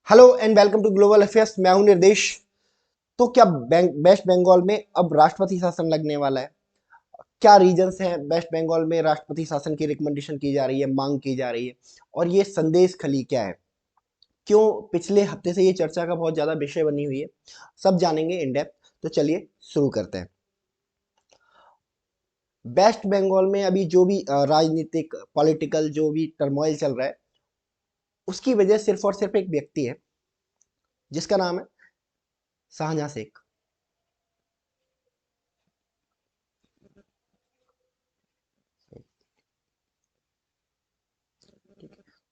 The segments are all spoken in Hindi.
Hello and welcome to global affairs. मैं हूं निर्देश। तो क्या वेस्ट बंगाल में अब राष्ट्रपति शासन लगने वाला है? क्या रीजंस हैं वेस्ट बंगाल में राष्ट्रपति शासन की रिकमेंडेशन की जा रही है, मांग की जा रही है? और ये संदेश खली क्या है? क्यों पिछले हफ्ते से ये चर्चा का बहुत ज्यादा विषय बनी हुई है? सब जानेंगे इन डेप्थ। तो चलिए शुरू करते हैं। वेस्ट बंगाल में अभी जो भी राजनीतिक पॉलिटिकल जो भी टर्मोइल चल रहा है, उसकी वजह सिर्फ और सिर्फ एक व्यक्ति है जिसका नाम है शाहजहां शेख।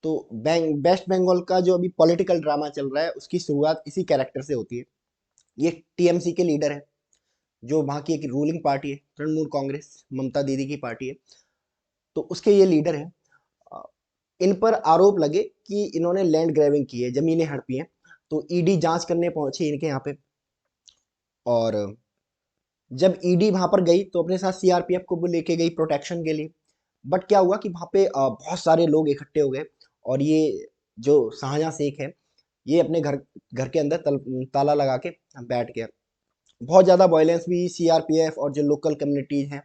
तो वेस्ट बंगाल का जो अभी पॉलिटिकल ड्रामा चल रहा है उसकी शुरुआत इसी कैरेक्टर से होती है। ये टीएमसी के लीडर है, जो वहाँ की एक रूलिंग पार्टी है, तृणमूल कांग्रेस, ममता दीदी की पार्टी है। तो उसके ये लीडर है। इन पर आरोप लगे कि इन्होंने लैंड ग्रैबिंग की है, जमीनें हड़पी हैं। तो ईडी जांच करने पहुंची इनके यहाँ पे। और जब ईडी वहां पर गई तो अपने साथ सीआरपीएफ को भी लेके गई प्रोटेक्शन के लिए। बट क्या हुआ कि वहां पे बहुत सारे लोग इकट्ठे हो गए। और ये जो शाहजहां शेख है, ये अपने घर घर के अंदर ताला लगा के बैठ गया। बहुत ज़्यादा वायलेंस भी सीआरपीएफ और जो लोकल कम्युनिटीज हैं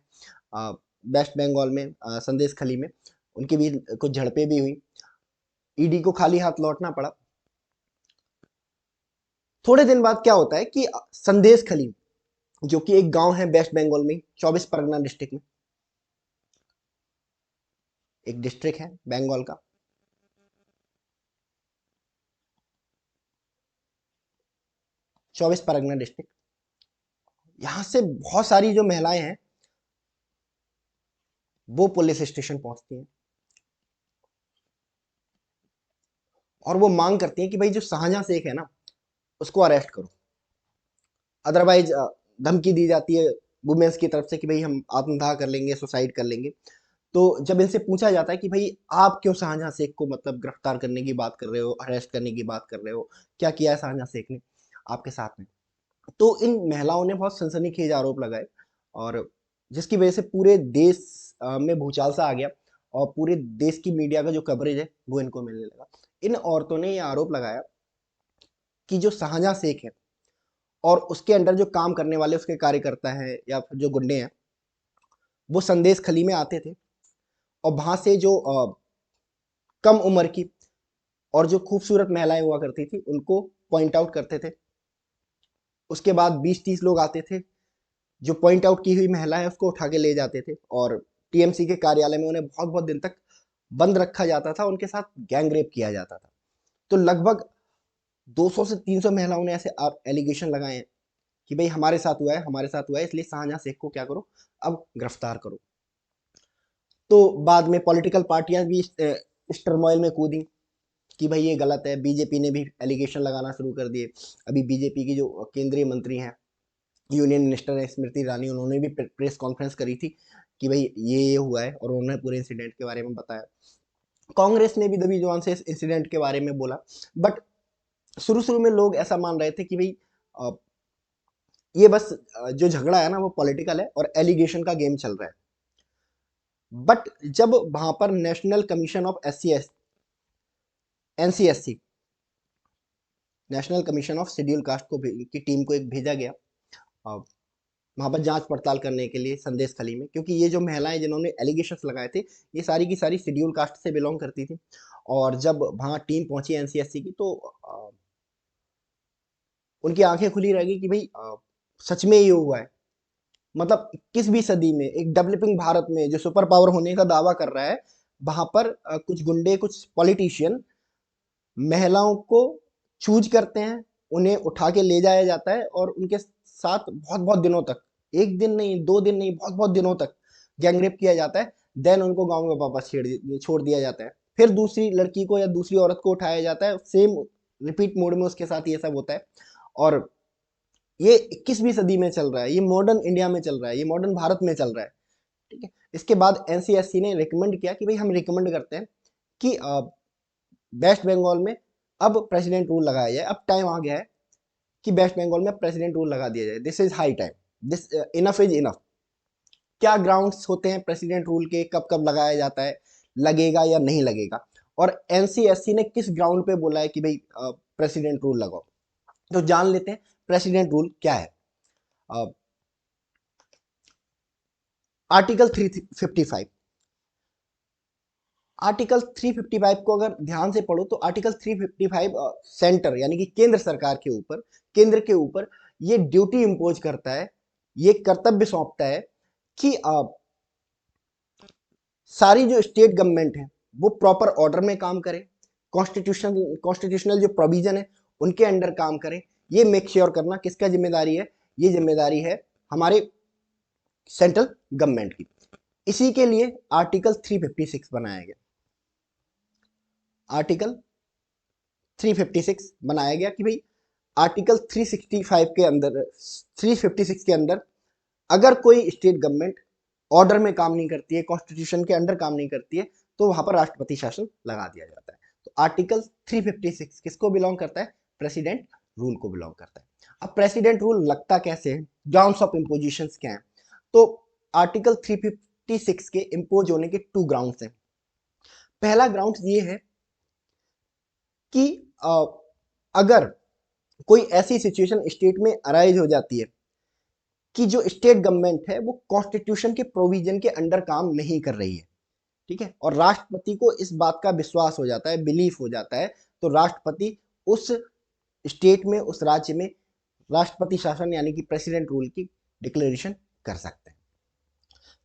अ, वेस्ट बंगाल में, संदेश खली में, उनकी भी कुछ झड़पें भी हुई। ईडी को खाली हाथ लौटना पड़ा। थोड़े दिन बाद क्या होता है कि संदेश खली, जो कि एक गांव है वेस्ट बंगाल में, 24 परगना डिस्ट्रिक्ट में, एक डिस्ट्रिक्ट है बंगाल का। 24 परगना डिस्ट्रिक्ट, यहाँ से बहुत सारी जो महिलाएं हैं वो पुलिस स्टेशन पहुंचती हैं और वो मांग करती हैं कि भाई जो शाहजहां शेख है ना, उसको अरेस्ट करो। अदरवाइज धमकी दी जाती है वुमेन्स की तरफ से कि भाई हम आत्मदाह कर लेंगे, सुसाइड कर लेंगे। तो जब इनसे पूछा जाता है कि भाई आप क्यों शाहजहां शेख को मतलब गिरफ्तार करने की बात कर रहे हो, अरेस्ट करने की बात कर रहे हो, क्या किया है शाहजहां शेख ने आपके साथ में? तो इन महिलाओं ने बहुत सनसनीखेज आरोप लगाए। और जिसकी वजह से पूरे देश में भूचाल सा आ गया। और पूरे देश की मीडिया का जो कवरेज है वो इनको मिलने लगा। इन औरतों ने ये आरोप लगाया कि जो शाहजहां शेख है और उसके अंडर जो काम करने वाले उसके कार्यकर्ता हैं या फिर जो गुंडे हैं, वो संदेश खली में आते थे और वहां से जो कम उम्र की और जो खूबसूरत महिलाएं हुआ करती थी उनको पॉइंट आउट करते थे। उसके बाद 20-30 लोग आते थे, जो पॉइंट आउट की हुई महिला है उसको उठा के ले जाते थे और टीएमसी के कार्यालय में उन्हें बहुत बहुत दिन तक बंद रखा जाता था, उनके साथ गैंग रेप किया जाता था। तो लगभग 200 से 300 महिलाओं ने ऐसे एलिगेशन लगाए हैं कि भाई हमारे साथ हुआ है, हमारे साथ हुआ है, इसलिए शाहजहां शेख को क्या करो, अब गिरफ्तार करो। तो बाद में पॉलिटिकल पार्टियां भी इस टर्मोइल में कूदी कि भाई ये गलत है। बीजेपी ने भी एलिगेशन लगाना शुरू कर दिए। अभी बीजेपी की जो केंद्रीय मंत्री हैं, यूनियन मिनिस्टर है स्मृति ईरानी, उन्होंने भी प्रेस कॉन्फ्रेंस करी थी कि भाई ये हुआ है और उन्होंने पूरे इंसिडेंट के बारे में बताया। कांग्रेस ने भी दबी जुबान से इस इंसिडेंट के बारे में बोला। बट शुरू शुरू में लोग ऐसा मान रहे थे कि भाई अ, ये बस जो झगड़ा है ना वो पॉलिटिकल है और एलिगेशन का गेम चल रहा है। बट जब वहां पर national commission of SC NCSC, national commission of schedule caste की टीम को एक भेजा गया वहां पर जांच पड़ताल करने के लिए संदेश खली में, क्योंकि ये जो महिलाएं जिन्होंने एलिगेशंस लगाए थे ये सारी की सारी शेड्यूल कास्ट से बिलोंग करती थी। और जब वहां टीम पहुंची NCSC की तो उनकी आंखें खुली रह गई कि भाई सच में ये हुआ है। मतलब 21वीं सदी में एक डेवलपिंग भारत में जो सुपर पावर होने का दावा कर रहा है, वहां पर कुछ गुंडे, कुछ पॉलिटिशियन महिलाओं को चूज करते हैं, उन्हें उठा के ले जाया जाता है और उनके साथ बहुत बहुत दिनों तक, एक दिन नहीं, 2 दिन नहीं, बहुत बहुत दिनों तक गैंगरेप किया जाता है। देन उनको गांव में वापस छोड़ दिया जाता है। फिर दूसरी लड़की को या दूसरी औरत को उठाया जाता है, सेम रिपीट मोड में उसके साथ ये सब होता है। और ये 21वीं सदी में चल रहा है, ये मॉडर्न इंडिया में चल रहा है, ये मॉडर्न भारत में चल रहा है। ठीक है। इसके बाद NCSC ने रिकमेंड किया कि भाई हम रिकमेंड करते हैं कि वेस्ट बंगाल में अब प्रेसिडेंट रूल लगाया जाए। अब टाइम आ गया है कि वेस्ट बंगाल में प्रेसिडेंट रूल लगा दिया जाए। This is high time, this enough is enough. क्या ग्राउंड्स होते हैं प्रेसिडेंट रूल के, कब कब लगाया जाता है, लगेगा या नहीं लगेगा? और NCSC ने किस ग्राउंड पे बोला है कि भाई प्रेसिडेंट रूल लगाओ। तो जान लेते हैं प्रेसिडेंट रूल क्या है। आर्टिकल 355, आर्टिकल 355 को अगर ध्यान से पढ़ो तो आर्टिकल 355 सेंटर यानी कि केंद्र सरकार के ऊपर, केंद्र के ऊपर ये ड्यूटी इंपोज करता है, ये कर्तव्य सौंपता है कि सारी जो स्टेट गवर्नमेंट है वो प्रॉपर ऑर्डर में काम करे, कॉन्स्टिट्यूशनल जो प्रोविजन है उनके अंडर काम करे। ये मेक श्योर करना किसका जिम्मेदारी है? ये जिम्मेदारी है हमारे सेंट्रल गवर्नमेंट की। इसी के लिए आर्टिकल 356 बनाया गया। आर्टिकल 356 बनाया गया कि भाई आर्टिकल 365 के अंदर, 356 के अंदर अगर कोई स्टेट गवर्नमेंट ऑर्डर में काम नहीं करती है, कॉन्स्टिट्यूशन के अंडर काम नहीं करती है, तो वहां पर राष्ट्रपति शासन लगा दिया जाता है। तो आर्टिकल 356 किसको बिलोंग करता है? प्रेसिडेंट रूल को बिलोंग करता है। अब प्रेसिडेंट रूल लगता कैसे है, ग्राउंड्स ऑफ इम्पोजिशन क्या है? तो आर्टिकल 356 के इम्पोज होने के 2 ग्राउंड्स हैं। पहला ग्राउंड ये है कि अगर कोई ऐसी सिचुएशन स्टेट में अराइज हो जाती है कि जो स्टेट गवर्नमेंट है वो कॉन्स्टिट्यूशन के प्रोविजन के अंडर काम नहीं कर रही है, ठीक है, और राष्ट्रपति को इस बात का विश्वास हो जाता है, बिलीफ हो जाता है, तो राष्ट्रपति उस स्टेट में, उस राज्य में राष्ट्रपति शासन यानी कि प्रेसिडेंट रूल की डिक्लेरेशन कर सकते हैं।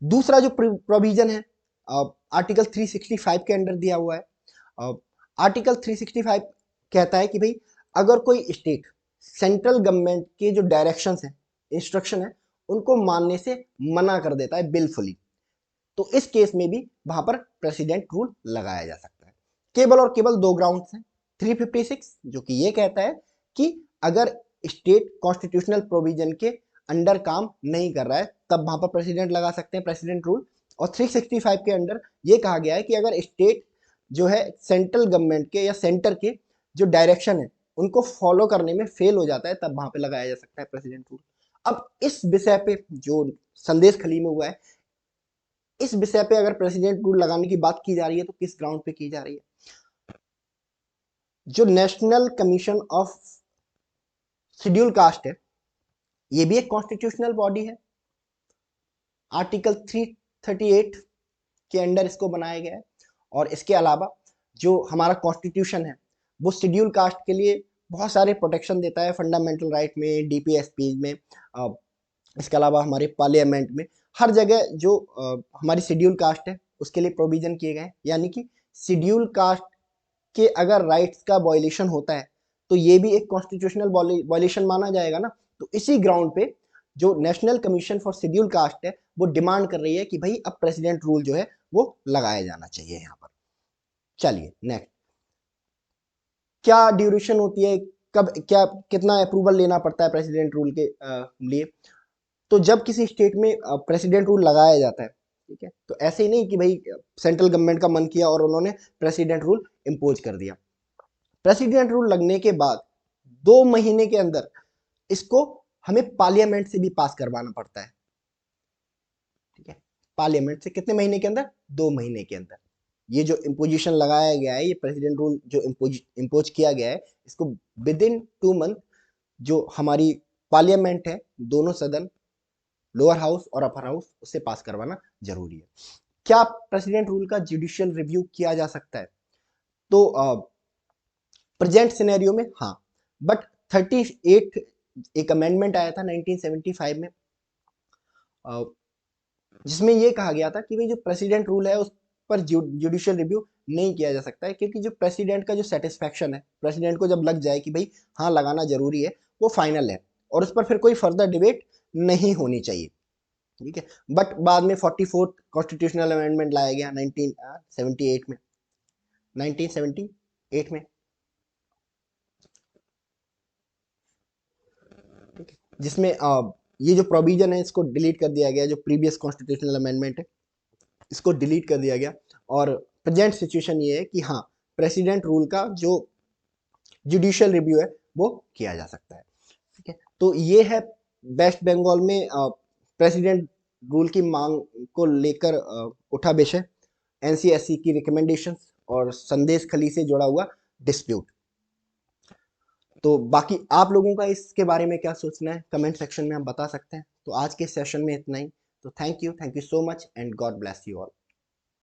दूसरा जो प्रोविजन है आर्टिकल 365 के अंडर दिया हुआ है। आर्टिकल 365 कहता है कि भाई अगर कोई स्टेट सेंट्रल गवर्नमेंट के जो डायरेक्शंस हैं, इंस्ट्रक्शन है, उनको मानने से मना कर देता है बिलफुली, तो इस केस में भी वहां पर प्रेसिडेंट रूल लगाया जा सकता है। केवल और केवल 2 ग्राउंड्स हैं। 356 जो कि ये कहता है कि अगर स्टेट कॉन्स्टिट्यूशनल प्रोविजन के अंडर काम नहीं कर रहा है तब वहां पर प्रेसिडेंट लगा सकते हैं प्रेसिडेंट रूल। और 365 के अंडर ये कहा गया है कि अगर स्टेट जो है सेंट्रल गवर्नमेंट के या सेंटर के जो डायरेक्शन है उनको फॉलो करने में फेल हो जाता है तब वहां पे लगाया जा सकता है प्रेसिडेंट रूल। अब इस विषय पे जो संदेश खली में हुआ है, इस विषय पे अगर प्रेसिडेंट रूल लगाने की बात की जा रही है तो किस ग्राउंड पे की जा रही है? जो national commission of schedule caste है, ये भी एक कॉन्स्टिट्यूशनल बॉडी है। आर्टिकल 338 के अंडर इसको बनाया गया है। और इसके अलावा जो हमारा कॉन्स्टिट्यूशन है वो शेड्यूल कास्ट के लिए बहुत सारे प्रोटेक्शन देता है, फंडामेंटल राइट में, डीपीएसपी में, इसके अलावा हमारे पार्लियामेंट में, हर जगह जो हमारी शेड्यूल कास्ट है उसके लिए प्रोविजन किए गए। यानी कि शेड्यूल कास्ट के अगर राइट्स का वायलेशन होता है तो ये भी एक कॉन्स्टिट्यूशनल वायलेशन माना जाएगा ना। तो इसी ग्राउंड पे जो national commission for schedule caste है वो डिमांड कर रही है कि भाई अब प्रेसिडेंट रूल जो है वो लगाया जाना चाहिए यहाँ पर। चलिए नेक्स्ट, क्या ड्यूरेशन होती है, कब क्या कितना अप्रूवल लेना पड़ता है प्रेसिडेंट रूल के लिए? तो जब किसी स्टेट में प्रेसिडेंट रूल लगाया जाता है, ठीक है, तो ऐसे ही नहीं कि भाई सेंट्रल गवर्नमेंट का मन किया और उन्होंने प्रेसिडेंट रूल इम्पोज कर दिया। प्रेसिडेंट रूल लगने के बाद 2 महीने के अंदर इसको हमें पार्लियामेंट से भी पास करवाना पड़ता है, ठीक है। पार्लियामेंट से कितने महीने के अंदर? 2 महीने के अंदर। ये जो इम्पोजिशन लगाया गया है, ये प्रेसिडेंट रूल जो इम्पोज किया गया है, इसको विद इन 2 मंथ जो हमारी पार्लियामेंट है, दोनों सदन, लोअर हाउस और अपर हाउस, उससे पास करवाना जरूरी है। क्या प्रेसिडेंट रूल का जुडिशियल रिव्यू किया जा सकता है? तो प्रेजेंट सिनेरियो में हाँ, बट 38 एक अमेंडमेंट आया था 1975 में, जिसमें यह कहा गया था कि भाई जो प्रेसिडेंट रूल है उस पर जुडिशियल रिव्यू नहीं किया जा सकता है, क्योंकि जो प्रेसिडेंट का जो सेटिस्फेक्शन है, प्रेसिडेंट को जब लग जाए कि भाई हाँ लगाना जरूरी है, वो फाइनल है और उस पर फिर कोई फर्दर डिबेट नहीं होनी चाहिए, ठीक है। बट बाद में 44th कॉन्स्टिट्यूशनल अमेंडमेंट लाया गया 1978 में, 1978 में, जिसमें ये जो प्रोविजन है इसको डिलीट कर दिया गया, जो प्रीवियस कॉन्स्टिट्यूशनल अमेंडमेंट है इसको डिलीट कर दिया गया। और प्रेजेंट सिचुएशन ये है कि हाँ, प्रेसिडेंट रूल का जो जुडिशियल रिव्यू है वो किया जा सकता है, ठीक है। तो ये है वेस्ट बंगाल में प्रेसिडेंट रूल की मांग को लेकर उठा विषय, एनसीएससी की रिकमेंडेशंस और संदेश खली से जुड़ा हुआ डिस्प्यूट। तो बाकी आप लोगों का इसके बारे में क्या सोचना है कमेंट सेक्शन में आप बता सकते हैं। तो आज के सेशन में इतना ही। तो thank you so much and God bless you all.